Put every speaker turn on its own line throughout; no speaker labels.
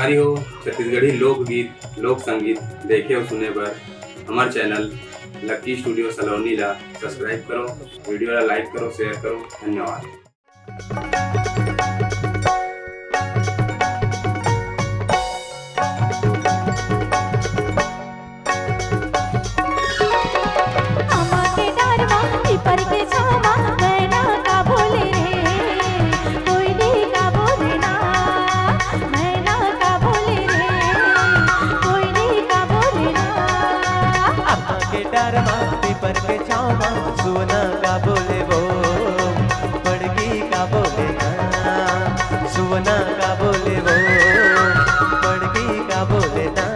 शाकाहारी हो, छत्तीसगढ़ी लोकगीत, लोक संगीत देखे और सुने बर हमार चैनल लकी स्टूडियो सलोनी ला सब्सक्राइब करो, वीडियो ला लाइक करो, शेयर करो। धन्यवाद।
पीपर के छाँव में सुवना का बोले वो, पड़गी का बोले ना, सुवना का बोले वो, पड़गी का बोले ना।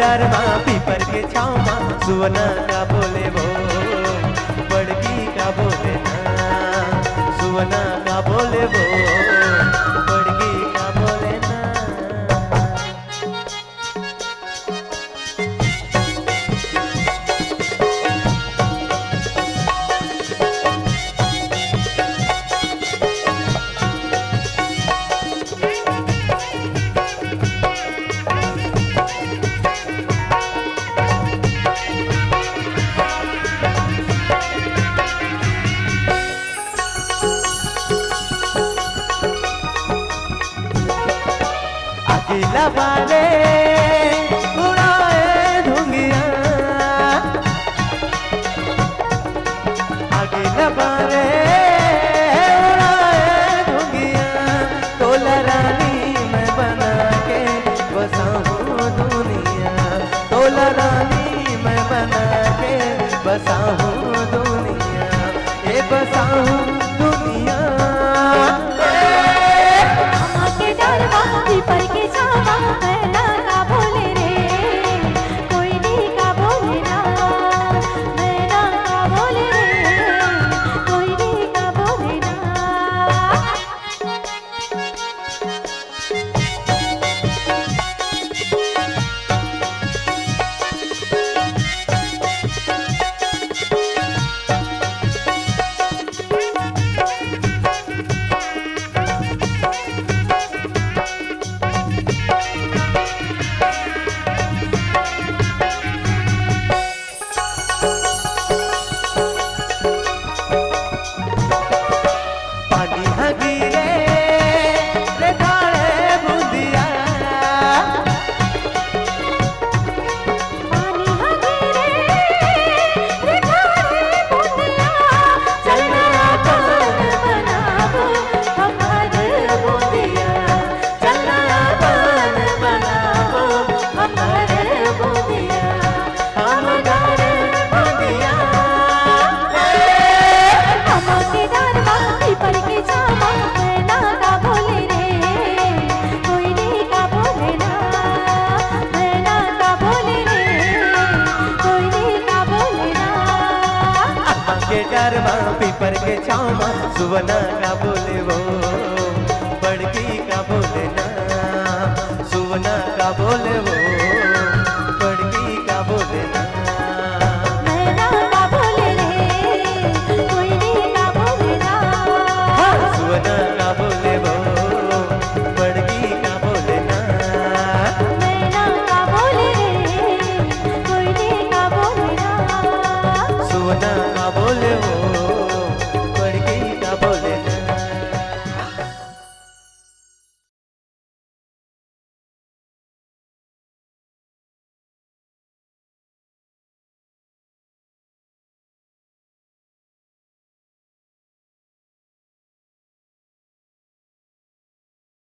डरमा पीपर के छाँव में सुवना का बोले वो, पड़गी का बोले ना, सुवना का बोले वो, पड़गी का बोले ना। अकेला वाले उड़ाए धुंगिया, अकेला वाले उड़ाए धुंगिया, तोला रानी मैं बना के बसाऊं दुनिया, तोला रानी मैं बना के बसाऊं दुनिया, ये बसाऊं दुनिया।
पीपर के छावा मैना का बोले रे, कोई नहीं का बोले ना, मैना का बोले रे, कोई नहीं का बोले ना।
के डरमा पीपर के छाँव में सुवना का बोले वो।